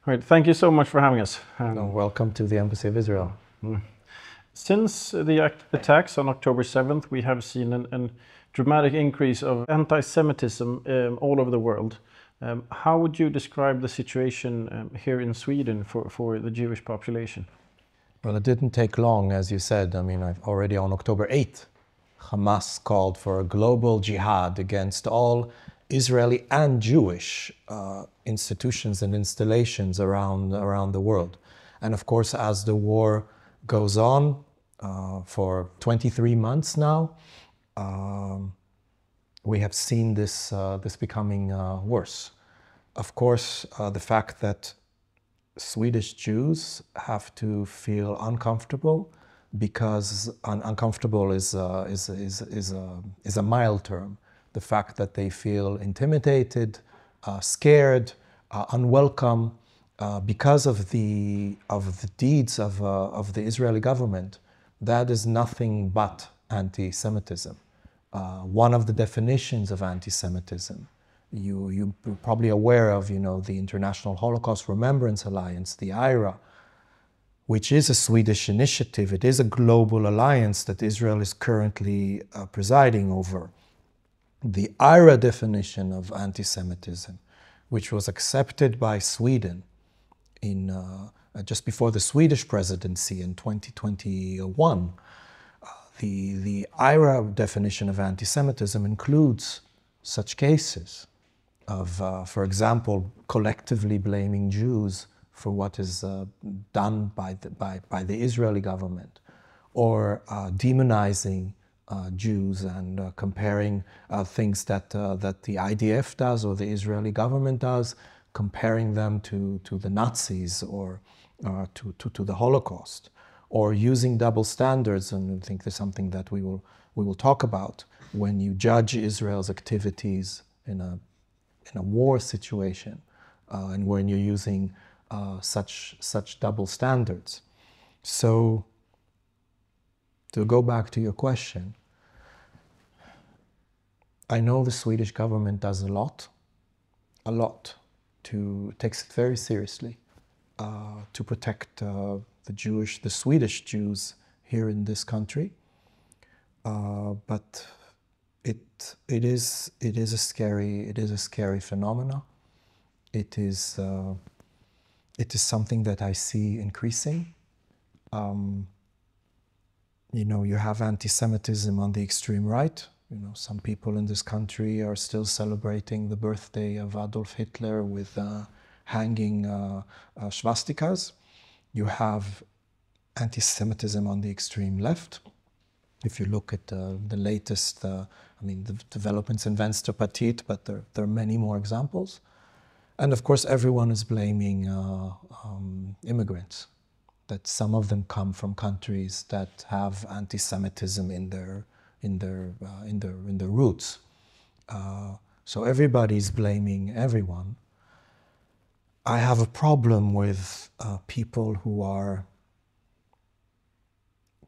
All right, thank you so much for having us. Welcome to the Embassy of Israel. Since the attacks on October 7th, we have seen a dramatic increase of anti-Semitism all over the world. How would you describe the situation here in Sweden for the Jewish population? Well, it didn't take long, as you said. I mean, already on October 8th, Hamas called for a global jihad against all Israeli and Jewish institutions and installations around the world. And of course, as the war goes on for 23 months now, we have seen this becoming worse. Of course, the fact that Swedish Jews have to feel uncomfortable, because uncomfortable is a mild term. The fact that they feel intimidated, scared, unwelcome because of the deeds of the Israeli government, that is nothing but anti-Semitism. One of the definitions of anti-Semitism, you're probably aware of, the International Holocaust Remembrance Alliance, the IRA, which is a Swedish initiative. It is a global alliance that Israel is currently presiding over. The IRA definition of anti-Semitism, which was accepted by Sweden in just before the Swedish presidency in 2021, the IRA definition of anti-Semitism includes such cases of, for example, collectively blaming Jews for what is done by the Israeli government, or demonizing Jews and comparing things that the IDF does or the Israeli government does, comparing them to the Nazis or to the Holocaust, or using double standards. And I think there's something that we will talk about when you judge Israel's activities in a war situation, and when you're using such double standards. So, to go back to your question, I know the Swedish government does a lot, takes it very seriously to protect the Swedish Jews here in this country. But it is a scary phenomena. It is something that I see increasing. You have anti-Semitism on the extreme right. Some people in this country are still celebrating the birthday of Adolf Hitler with hanging swastikas. You have anti-Semitism on the extreme left. If you look at the latest, the developments in Vänsterpartiet, but there are many more examples. And of course, everyone is blaming immigrants, that some of them come from countries that have anti-Semitism in their roots. So everybody's blaming everyone. I have a problem with people who are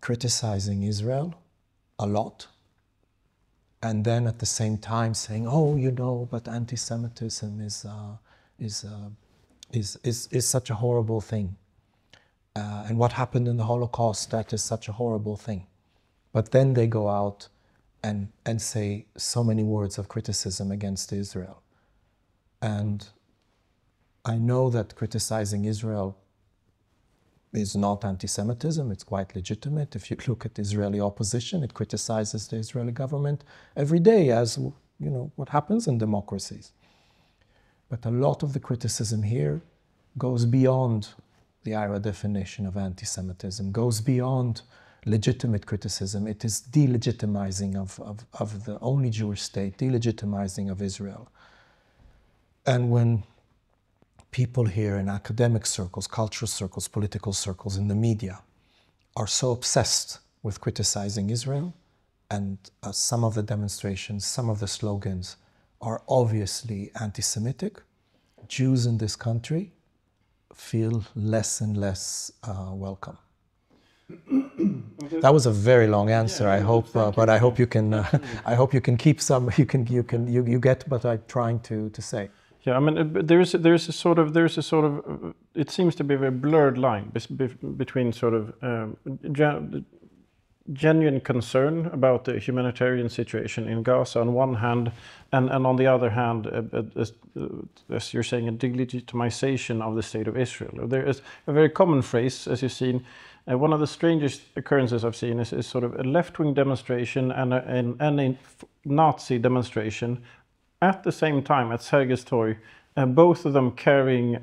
criticizing Israel a lot, and then at the same time saying, "Oh, but anti-Semitism is such a horrible thing, and what happened in the Holocaust, that is such a horrible thing." But then they go out and say so many words of criticism against Israel. And I know that criticizing Israel is not anti-Semitism. It's quite legitimate. If you look at the Israeli opposition, it criticizes the Israeli government every day, as what happens in democracies. But a lot of the criticism here goes beyond the IRA definition of anti-Semitism, goes beyond legitimate criticism. It is delegitimizing of the only Jewish state, delegitimizing of Israel. And when people here in academic circles, cultural circles, political circles, in the media are so obsessed with criticizing Israel, and some of the demonstrations, some of the slogans are obviously anti-Semitic, Jews in this country feel less and less welcome. That was a very long answer. I hope, but I hope you can. I hope you can keep some. You get what I'm trying to say. Yeah, I mean, there's a sort of it seems to be a very blurred line between sort of genuine concern about the humanitarian situation in Gaza on one hand, and on the other hand, as you're saying, a delegitimization of the state of Israel. There is a very common phrase, as you've seen. One of the strangest occurrences I've seen is sort of a left-wing demonstration and a Nazi demonstration at the same time at Sergels Torg, both of them carrying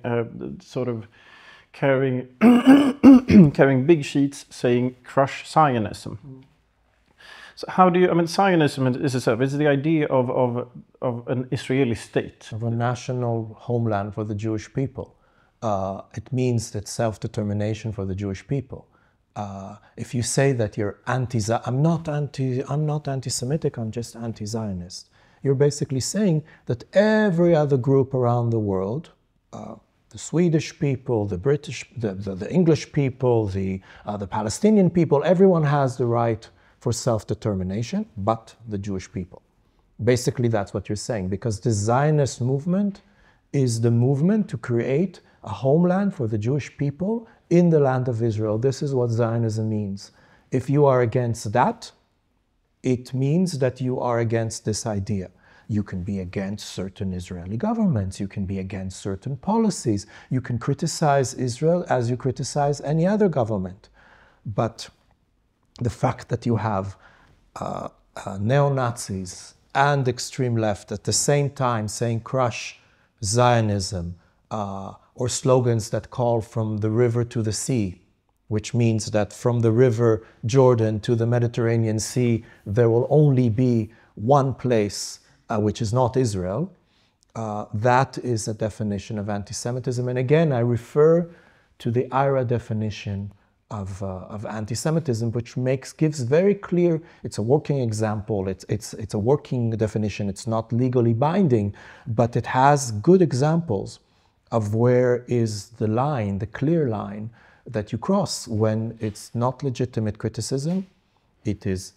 carrying big sheets saying "Crush Zionism." So how do you? I mean, Zionism is itself. It's the idea of an Israeli state, of a national homeland for the Jewish people. It means that self-determination for the Jewish people. If you say that you're I'm not anti-Semitic. I'm just anti-Zionist. You're basically saying that every other group around the world, the Swedish people, the British, the English people, the Palestinian people, everyone has the right for self-determination, but the Jewish people. Basically, that's what you're saying, because the Zionist movement is the movement to create a homeland for the Jewish people in the land of Israel. This is what Zionism means. If you are against that, it means that you are against this idea. You can be against certain Israeli governments. You can be against certain policies. You can criticize Israel as you criticize any other government. But the fact that you have neo-Nazis and extreme left at the same time saying crush Zionism, or slogans that call from the river to the sea, which means that from the river Jordan to the Mediterranean Sea, there will only be one place, which is not Israel. That is a definition of anti-Semitism. And again, I refer to the IRA definition of anti-Semitism, which gives very clear, it's a working example, it's a working definition, it's not legally binding, but it has good examples of where is the line, the clear line that you cross when it's not legitimate criticism, it is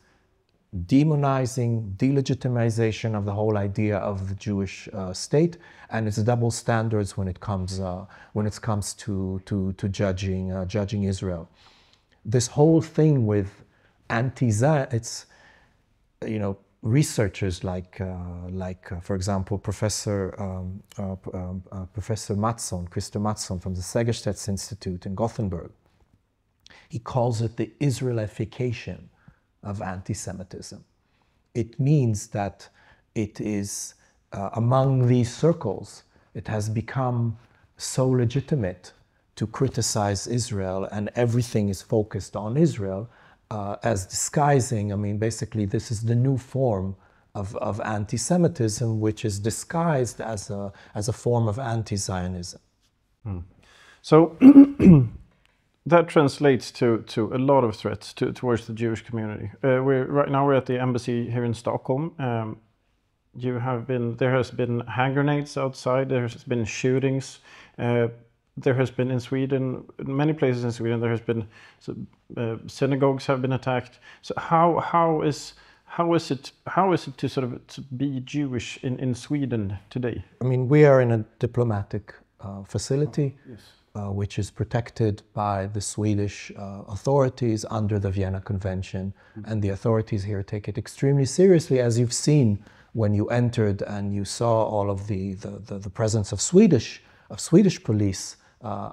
demonizing, delegitimization of the whole idea of the Jewish state, and it's double standards when it comes to judging Israel. This whole thing with anti-Zion, it's, you know, researchers like for example, Professor Mattsson, Christer Mattsson from the Segerstedt Institute in Gothenburg, he calls it the Israelification of anti-Semitism. It means that it is, among these circles, it has become so legitimate to criticize Israel, and everything is focused on Israel as disguising. I mean, basically, this is the new form of anti-Semitism, which is disguised as a form of anti-Zionism. So that translates to a lot of threats towards the Jewish community. Right now we're at the embassy here in Stockholm. There has been hand grenades outside. There has been shootings. There has been in Sweden, many places in Sweden, there has been synagogues have been attacked. So how is it to sort of to be Jewish in Sweden today? I mean, we are in a diplomatic facility. Yes. Which is protected by the Swedish authorities under the Vienna Convention. And the authorities here take it extremely seriously, as you've seen when you entered and you saw all of the presence of Swedish police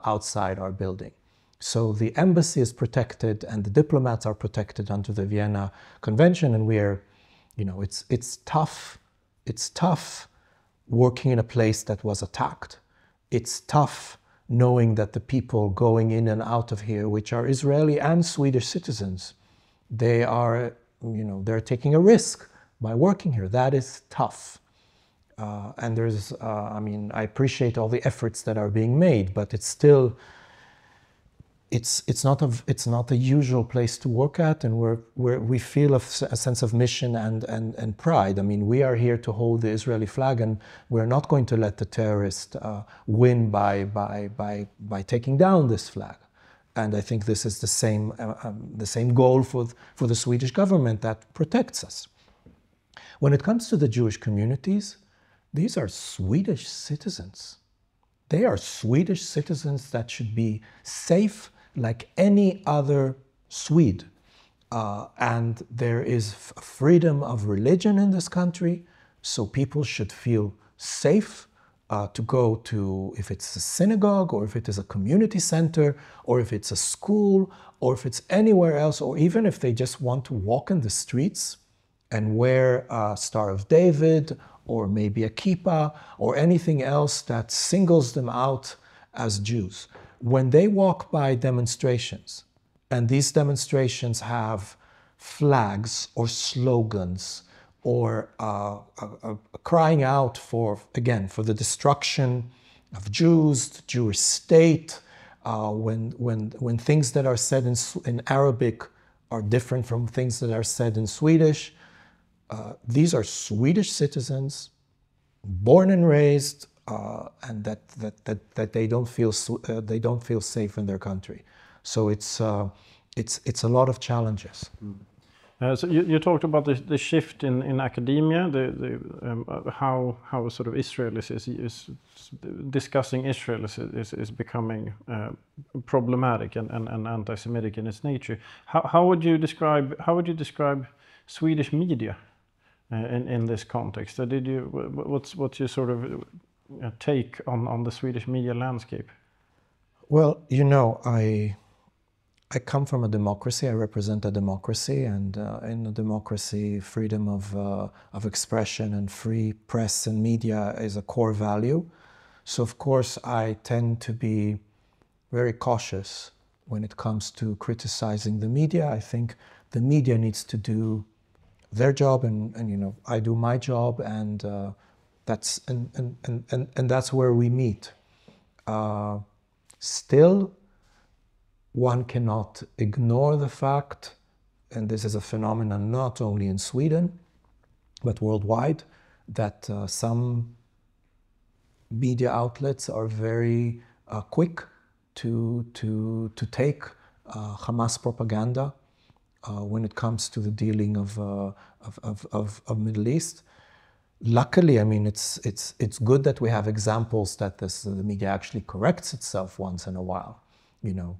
outside our building. So the embassy is protected and the diplomats are protected under the Vienna Convention, and we're, you know, it's tough. It's tough working in a place that was attacked. It's tough knowing that the people going in and out of here, which are Israeli and Swedish citizens, they are, you know, they're taking a risk by working here. That is tough. And there's, I mean, I appreciate all the efforts that are being made, but it's still, it's not a usual place to work at, and we feel a sense of mission and pride. I mean, we are here to hold the Israeli flag, and we're not going to let the terrorists win by taking down this flag. And I think this is the same goal for the Swedish government that protects us. When it comes to the Jewish communities, These are Swedish citizens. They are Swedish citizens that should be safe like any other Swede. And there is freedom of religion in this country, so people should feel safe to go to, if it's a synagogue, or if it is a community center, or if it's a school, or if it's anywhere else, or even if they just want to walk in the streets and wear a Star of David, or maybe a kippah, or anything else that singles them out as Jews. When they walk by demonstrations, and these demonstrations have flags or slogans or crying out for, again, for the destruction of Jews, the Jewish state, when things that are said in Arabic are different from things that are said in Swedish, these are Swedish citizens, born and raised, and that they don't feel safe in their country. So it's a lot of challenges. So you talked about the shift in academia, how sort of Israel is discussing Israel is becoming problematic and anti-Semitic in its nature. How would you describe Swedish media in this context? What's your sort of take on the Swedish media landscape? Well, you know, I come from a democracy. I represent a democracy, and in a democracy, freedom of expression and free press and media is a core value. So, of course, I tend to be very cautious when it comes to criticizing the media. I think the media needs to do their job, and you know, I do my job, and that's where we meet. Still, one cannot ignore the fact, and this is a phenomenon not only in Sweden, but worldwide, that some media outlets are very quick to take Hamas propaganda when it comes to the dealing of Middle East. Luckily, I mean, it's good that we have examples that the media actually corrects itself once in a while, you know.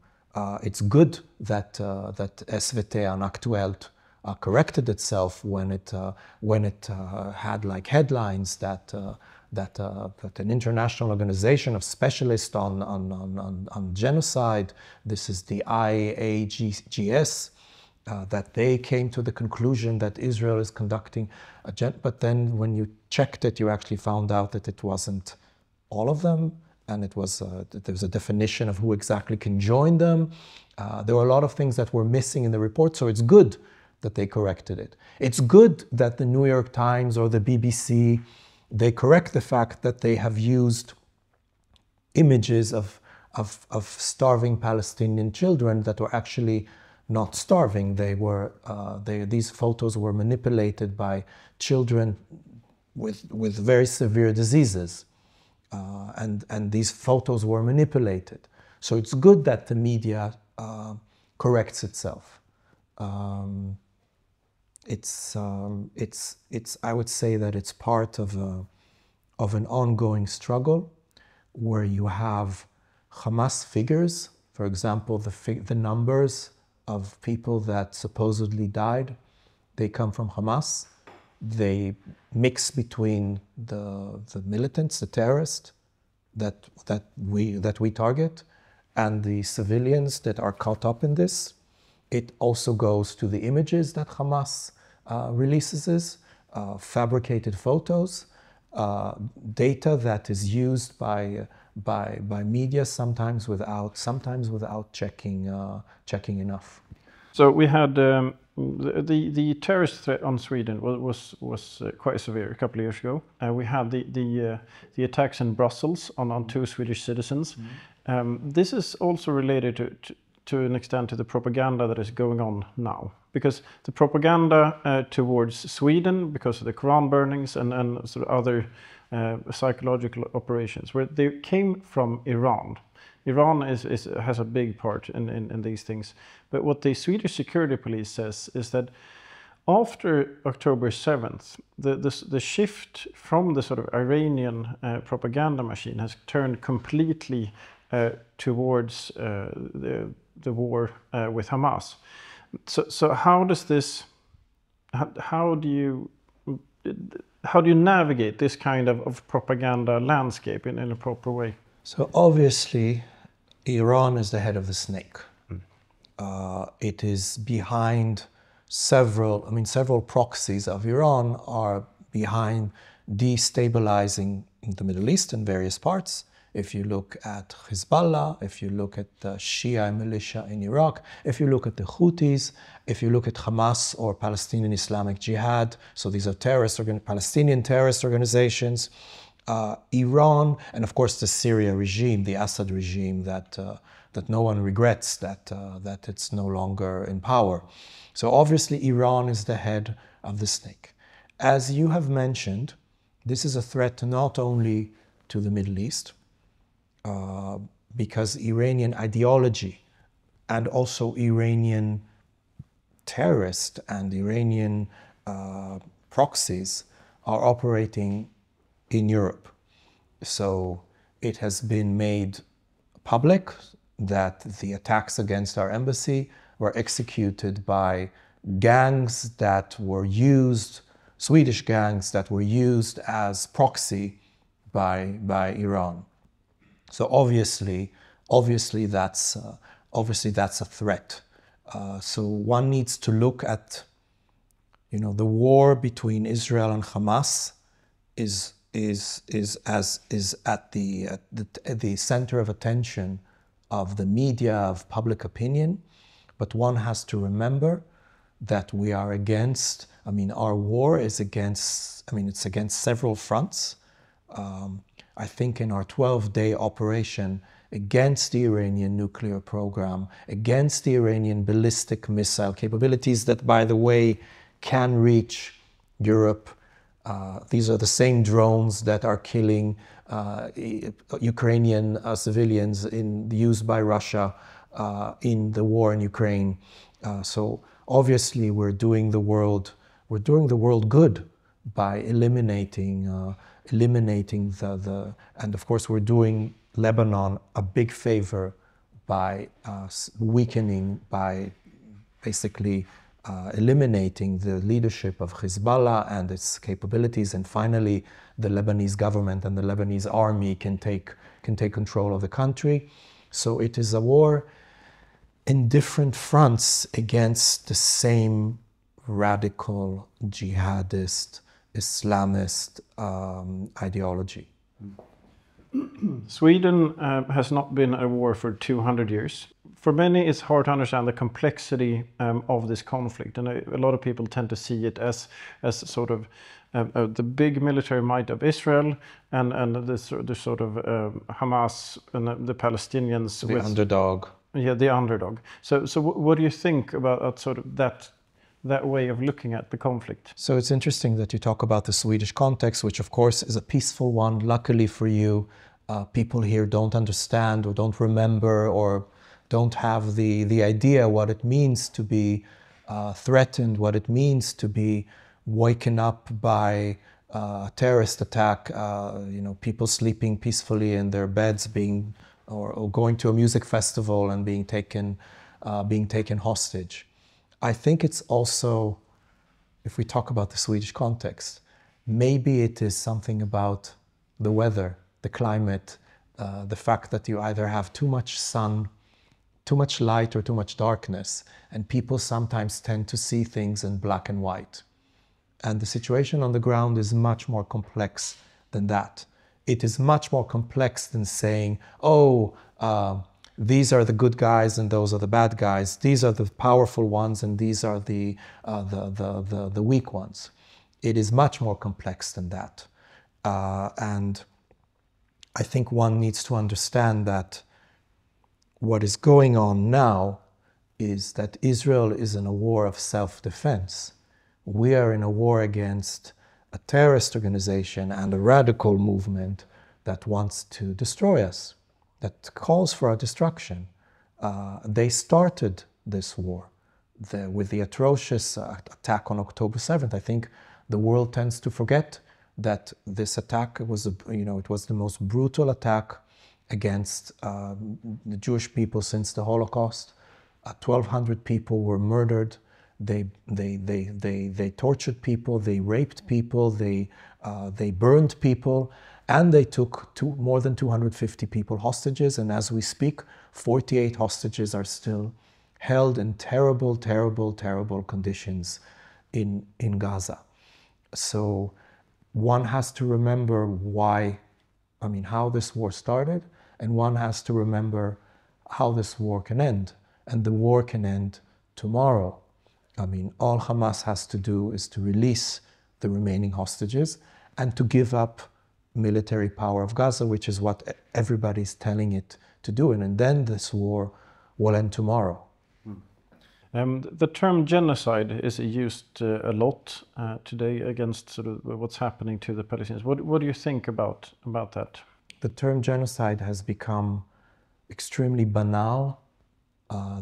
It's good that SVT and Aktuellt corrected itself when it had like headlines that an international organization of specialists on genocide, this is the IAGS, that they came to the conclusion that Israel is conducting but then when you checked it, you actually found out that it wasn't all of them. And it was there was a definition of who exactly can join them. There were a lot of things that were missing in the report, so it's good that they corrected it. It's good that the New York Times or the BBC, they correct the fact that they have used images of starving Palestinian children that were actually not starving. These photos were manipulated by children with very severe diseases. And these photos were manipulated. So it's good that the media corrects itself. I would say that it's part of an ongoing struggle where you have Hamas figures, for example, the numbers of people that supposedly died, they come from Hamas. They mix between the militants, the terrorists that we target, and the civilians that are caught up in this. It also goes to the images that Hamas releases, fabricated photos, data that is used by media sometimes without checking enough. So we had the terrorist threat on Sweden was quite severe a couple of years ago. We had the attacks in Brussels on two Swedish citizens. This is also related to an extent to the propaganda that is going on now, because the propaganda towards Sweden, because of the Quran burnings and sort of other psychological operations, where they came from Iran. Iran has a big part in these things. But what the Swedish security police says is that After October 7th, the shift from the sort of Iranian propaganda machine has turned completely towards the war with Hamas. So how does this? How do you navigate this kind of propaganda landscape in a proper way? So obviously, Iran is the head of the snake. It is behind several proxies of Iran are behind destabilizing the Middle East in various parts. If you look at Hezbollah, if you look at the Shia militia in Iraq, if you look at the Houthis, if you look at Hamas or Palestinian Islamic Jihad, so these are Palestinian terrorist organizations, Iran, and of course the Syria regime, the Assad regime that no one regrets that it's no longer in power. So obviously Iran is the head of the snake. As you have mentioned, this is a threat not only to the Middle East, because Iranian ideology and also Iranian terrorists and Iranian proxies are operating in Europe. So it has been made public that the attacks against our embassy were executed by gangs that were used, Swedish gangs that were used as proxy by Iran. So obviously that's a threat. So one needs to look at, the war between Israel and Hamas is at the center of attention of the media, of public opinion. But one has to remember that we are against, our war is against, it's against several fronts. I think in our 12-day operation against the Iranian nuclear program, against the Iranian ballistic missile capabilities that, by the way, can reach Europe. These are the same drones that are killing Ukrainian civilians used by Russia in the war in Ukraine. So obviously we're doing the world good by eliminating and of course we're doing Lebanon a big favor by weakening, by basically eliminating the leadership of Hezbollah and its capabilities, and finally the Lebanese government and the Lebanese army can take control of the country. So it is a war in different fronts against the same radical jihadist Islamist ideology. Sweden has not been at war for 200 years. For many, it's hard to understand the complexity of this conflict, and a lot of people tend to see it as sort of the big military might of Israel and the sort of Hamas and the Palestinians. The underdog. Yeah, the underdog. So what do you think about sort of that way of looking at the conflict? So it's interesting that you talk about the Swedish context, which of course is a peaceful one. Luckily for you, people here don't understand or don't remember or don't have the idea what it means to be threatened, what it means to be woken up by a terrorist attack, people sleeping peacefully in their beds, or going to a music festival and being taken hostage. I think it's also, if we talk about the Swedish context, maybe it is something about the weather, the climate, the fact that you either have too much sun, too much light, or too much darkness, and people sometimes tend to see things in black and white. And the situation on the ground is much more complex than that. It is much more complex than saying, these are the good guys and those are the bad guys. These are the powerful ones and these are the weak ones. It is much more complex than that. And I think one needs to understand that what is going on now is that Israel is in a war of self-defense. We are in a war against a terrorist organization and a radical movement that wants to destroy us, that calls for our destruction. They started this war. with the atrocious attack on October 7th, I think the world tends to forget that this attack was, it was the most brutal attack against the Jewish people since the Holocaust. 1,200 people were murdered. They tortured people. They raped people. They burned people, and they took more than 250 people hostages. And as we speak, 48 hostages are still held in terrible, terrible, terrible conditions in Gaza. So one has to remember how this war started, and one has to remember how this war can end. And the war can end tomorrow. All Hamas has to do is to release the remaining hostages and to give up military power of Gaza, which is what everybody's telling it to do. And then this war will end tomorrow. The term genocide is used a lot today against sort of what's happening to the Palestinians. What do you think about that? The term genocide has become extremely banal.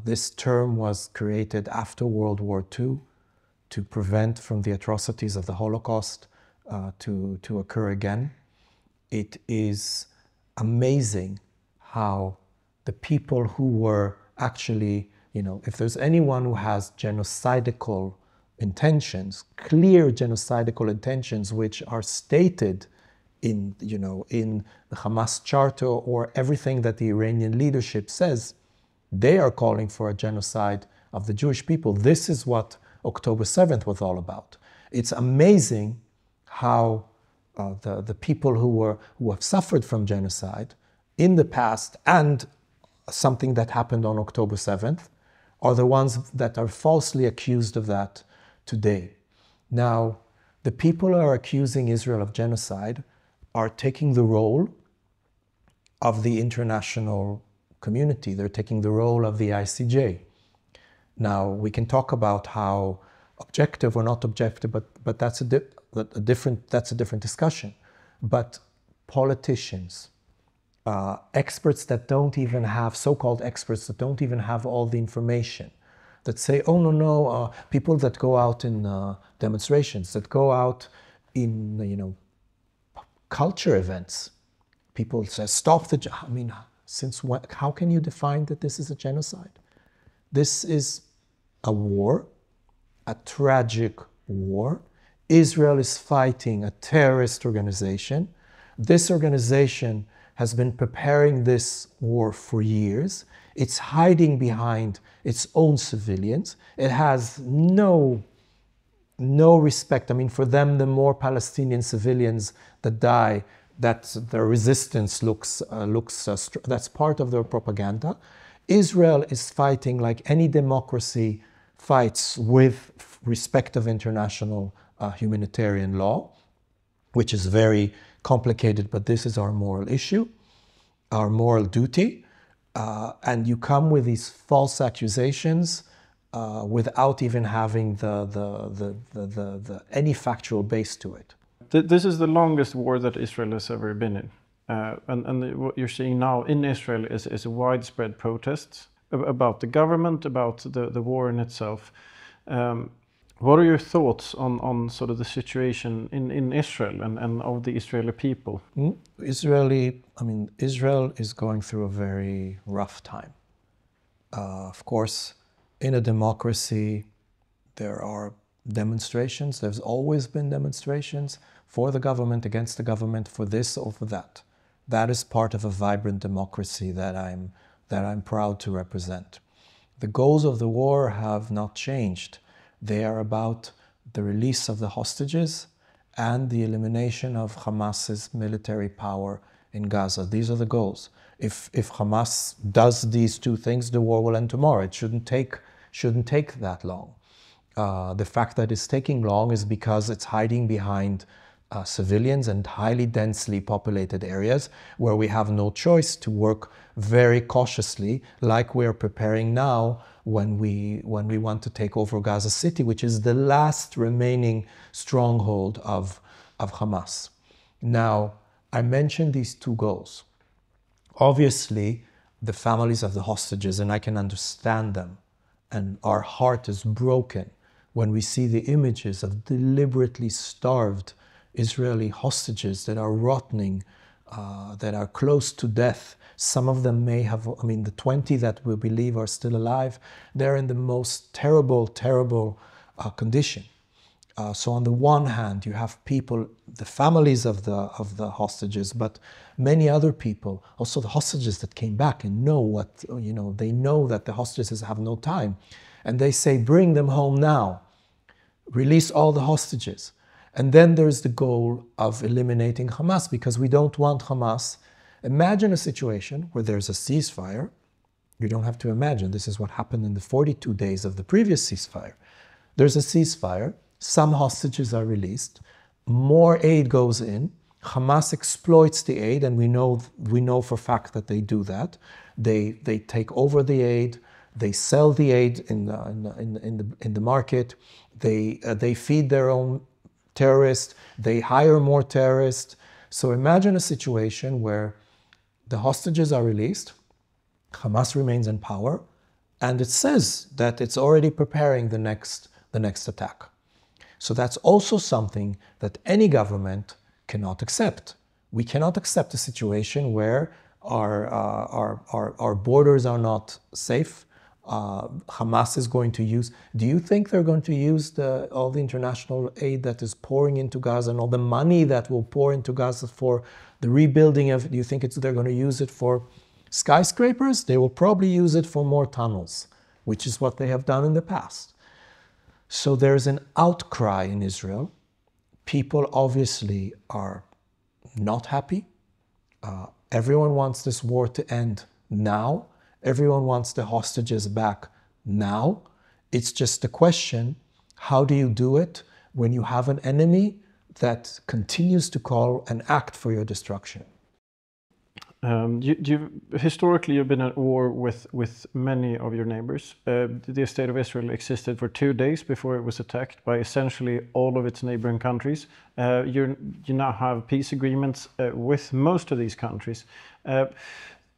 This term was created after World War II to prevent from the atrocities of the Holocaust to occur again. It is amazing how the people who were actually, if there's anyone who has genocidal intentions, clear genocidal intentions, which are stated in the Hamas charter or everything that the Iranian leadership says, they are calling for a genocide of the Jewish people. This is what October 7th was all about. It's amazing how the people who have suffered from genocide in the past and something that happened on October 7th are the ones that are falsely accused of that today. Now, the people who are accusing Israel of genocide are taking the role of the international community. They're taking the role of the ICJ. Now, we can talk about how objective or not objective, but that's a different discussion. But politicians, experts that don't even have, so-called experts that don't even have all the information, that say, oh, no, people that go out in demonstrations, that go out in, culture events, people say, stop the, since when, how can you define that this is a genocide? This is a war, a tragic war. Israel is fighting a terrorist organization. This organization has been preparing this war for years. It's hiding behind its own civilians. It has no respect. For them, the more Palestinian civilians that die, that their resistance looks that's part of their propaganda. Israel is fighting like any democracy fights, with respect of international humanitarian law, which is very complicated, but this is our moral issue, our moral duty. And you come with these false accusations without even having any factual base to it. This is the longest war that Israel has ever been in. And what you're seeing now in Israel is widespread protests about the government, about the war in itself. What are your thoughts on sort of the situation in Israel and of the Israeli people? Israel is going through a very rough time. Of course, in a democracy, there are demonstrations. There's always been demonstrations for the government, against the government, for this or for that. That is part of a vibrant democracy that I'm proud to represent. The goals of the war have not changed. They are about the release of the hostages and the elimination of Hamas's military power in Gaza. These are the goals. If Hamas does these two things, the war will end tomorrow. It shouldn't take that long. The fact that it's taking long is because it's hiding behind civilians and highly densely populated areas where we have no choice to work very cautiously, like we are preparing now when we want to take over Gaza City, which is the last remaining stronghold of Hamas. Now, I mentioned these two goals. Obviously, the families of the hostages, and I can understand them, and our heart is broken when we see the images of deliberately starved Israeli hostages that are rotting, that are close to death. Some of them may have, I mean, the 20 that we believe are still alive, they're in the most terrible, terrible condition. So on the one hand, you have people, the families of the hostages, but many other people, also the hostages that came back and know what, you know, they know that the hostages have no time. And they say, bring them home now. Release all the hostages. And then there's the goal of eliminating Hamas, because we don't want Hamas. Imagine a situation where there's a ceasefire. You don't have to imagine. This is what happened in the 42 days of the previous ceasefire. There's a ceasefire. Some hostages are released. More aid goes in. Hamas exploits the aid, and we know for a fact that they do that. They take over the aid. They sell the aid in the market. They feed their own terrorists. They hire more terrorists. So imagine a situation where the hostages are released, Hamas remains in power, and it says that it's already preparing the next attack. So that's also something that any government cannot accept. We cannot accept a situation where our borders are not safe. Hamas is going to use, do you think they're going to use all the international aid that is pouring into Gaza and all the money that will pour into Gaza for the rebuilding of, do you think they're going to use it for skyscrapers? They will probably use it for more tunnels, which is what they have done in the past. So there's an outcry in Israel. People obviously are not happy. Everyone wants this war to end now. Everyone wants the hostages back now. It's just a question, how do you do it when you have an enemy that continues to call and act for your destruction? Historically, you've been at war with many of your neighbors. The state of Israel existed for 2 days before it was attacked by essentially all of its neighboring countries. You now have peace agreements with most of these countries.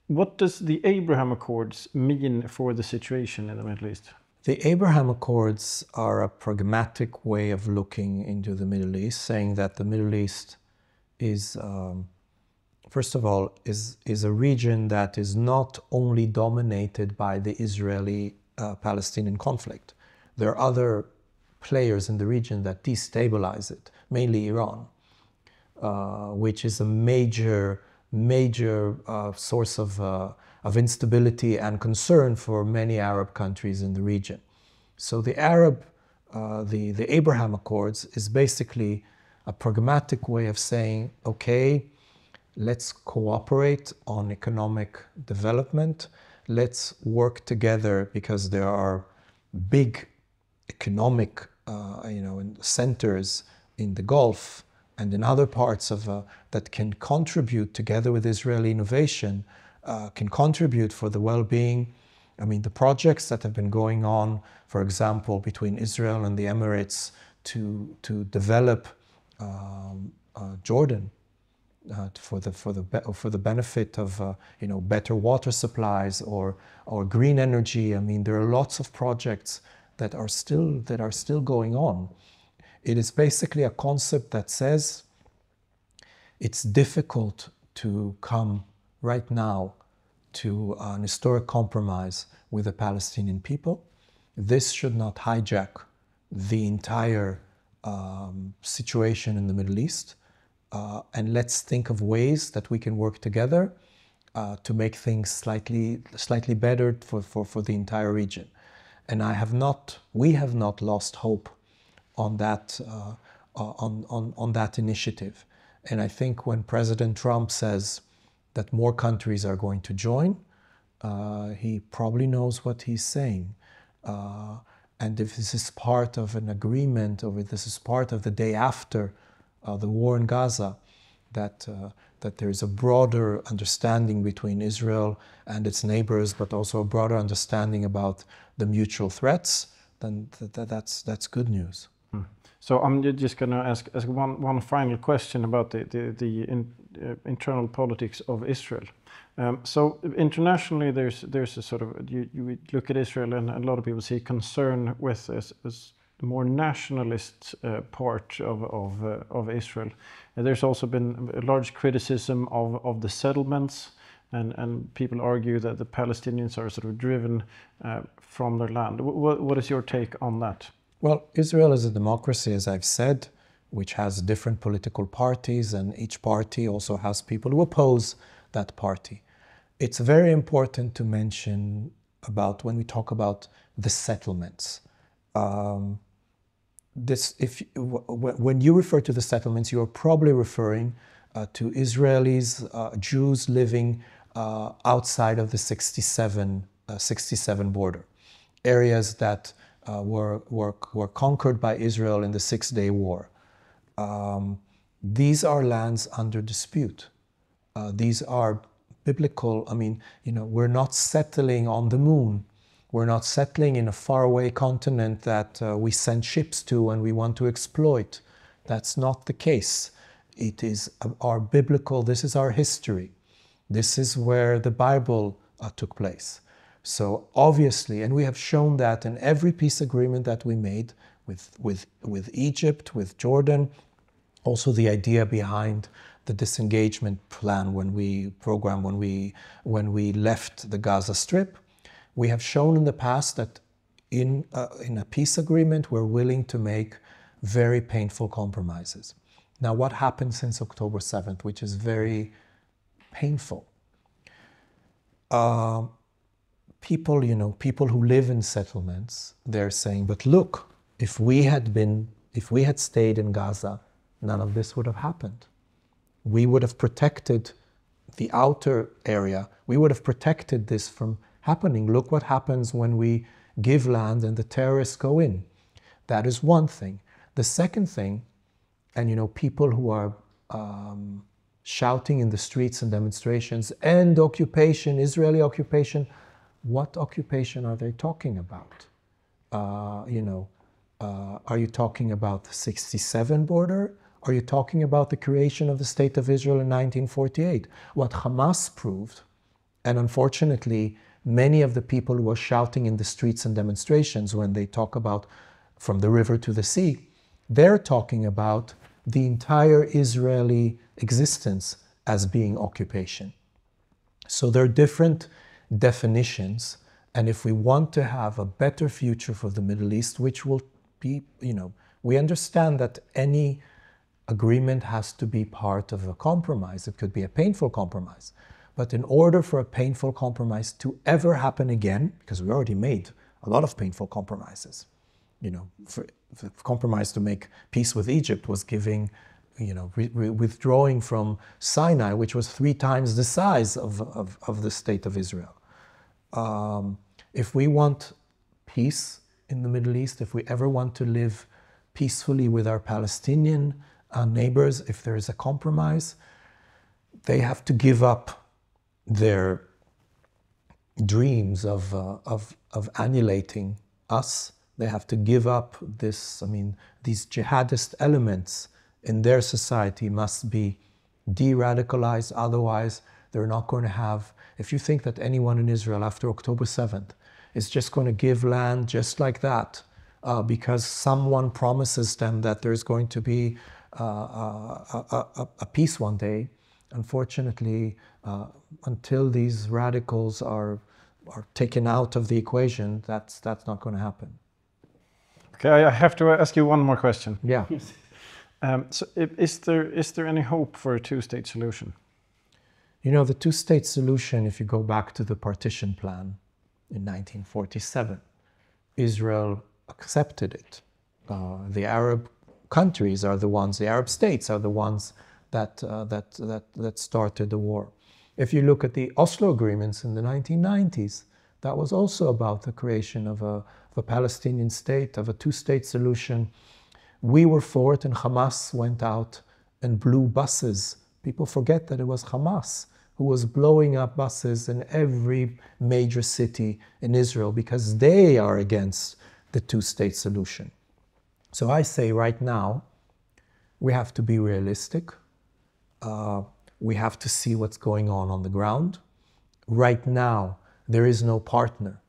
What does the Abraham Accords mean for the situation in the Middle East? The Abraham Accords are a pragmatic way of looking into the Middle East, saying that the Middle East is, first of all, is a region that is not only dominated by the Israeli-Palestinian conflict. There are other players in the region that destabilize it, mainly Iran, which is a major source of instability and concern for many Arab countries in the region. So the Abraham Accords is basically a pragmatic way of saying, okay, let's cooperate on economic development. Let's work together because there are big economic centers in the Gulf and in other parts of that can contribute together with Israeli innovation, can contribute for the well-being. I mean, the projects that have been going on, for example, between Israel and the Emirates to develop Jordan for the benefit of better water supplies or green energy. I mean, there are lots of projects that are still going on. It is basically a concept that says it's difficult to come right now to an historic compromise with the Palestinian people. This should not hijack the entire situation in the Middle East. And let's think of ways that we can work together to make things slightly better for the entire region. And we have not lost hope on that initiative. And I think when President Trump says that more countries are going to join, he probably knows what he's saying. And if this is part of an agreement, or if this is part of the day after the war in Gaza, that there is a broader understanding between Israel and its neighbors, but also a broader understanding about the mutual threats, then that's good news. So I'm just going to ask one final question about the internal politics of Israel. So internationally, there's a sort of you look at Israel, and a lot of people see concern with as more nationalist part of Israel. And there's also been a large criticism of the settlements, and people argue that the Palestinians are sort of driven from their land. What is your take on that? Well, Israel is a democracy, as I've said, which has different political parties, and each party also has people who oppose that party. It's very important to mention about when we talk about the settlements. When you refer to the settlements, you are probably referring to Israelis, Jews living outside of the 67 border, areas that were conquered by Israel in the Six-Day War. These are lands under dispute. These are biblical. I mean, we're not settling on the moon. We're not settling in a faraway continent that we send ships to and we want to exploit. That's not the case. It is our biblical, this is our history. This is where the Bible took place. So obviously, and we have shown that in every peace agreement that we made with Egypt, with Jordan, also the idea behind the disengagement plan when we left the Gaza Strip, we have shown in the past that in a peace agreement we're willing to make very painful compromises. Now, what happened since October 7th, which is very painful? People who live in settlements, they're saying, but look, if we had stayed in Gaza, none of this would have happened. We would have protected the outer area. We would have protected this from happening. Look what happens when we give land and the terrorists go in. That is one thing. The second thing, and people who are shouting in the streets and demonstrations, end occupation, Israeli occupation. What occupation are they talking about? Are you talking about the 67 border? Are you talking about the creation of the State of Israel in 1948? What Hamas proved, and unfortunately, many of the people who are shouting in the streets and demonstrations when they talk about from the river to the sea, they're talking about the entire Israeli existence as being occupation. So there are different definitions, and if we want to have a better future for the Middle East, which will be, we understand that any agreement has to be part of a compromise. It could be a painful compromise. But in order for a painful compromise to ever happen again, because we already made a lot of painful compromises, for the compromise to make peace with Egypt was giving, withdrawing from Sinai, which was 3 times the size of the state of Israel. If we want peace in the Middle East, if we ever want to live peacefully with our Palestinian neighbors, if there is a compromise, they have to give up their dreams of annihilating us. They have to give up these jihadist elements in their society must be de-radicalized. Otherwise, they're not going to have, if you think that anyone in Israel after October 7th is just going to give land just like that, because someone promises them that there's going to be a peace one day, unfortunately, until these radicals are taken out of the equation, that's not going to happen. Okay, I have to ask you one more question. Yeah. So is there any hope for a two-state solution? The two-state solution, if you go back to the partition plan in 1947, Israel accepted it. The Arab countries are the ones, the Arab states are the ones that started the war. If you look at the Oslo agreements in the 1990s, that was also about the creation of a Palestinian state, of a two-state solution. We were for it, and Hamas went out and blew buses. People forget that it was Hamas who was blowing up buses in every major city in Israel because they are against the two-state solution. So I say right now, we have to be realistic. We have to see what's going on the ground. Right now, there is no partner.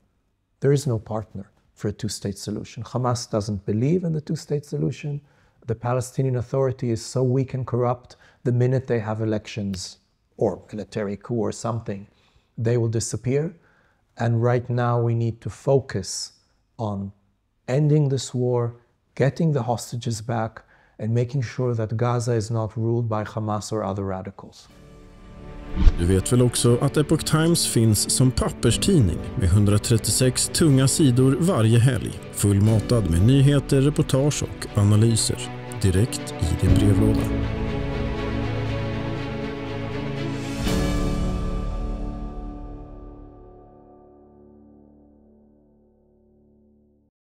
There is no partner for a two-state solution. Hamas doesn't believe in the two-state solution. The Palestinian Authority is so weak and corrupt, the minute they have elections or military coup or something, they will disappear. And right now we need to focus on ending this war, getting the hostages back, and making sure that Gaza is not ruled by Hamas or other radicals. Du vet väl också att Epoch Times finns som papperstidning med 136 tunga sidor varje helg, fullmatad med nyheter, reportage och analyser direkt i din brevlåda.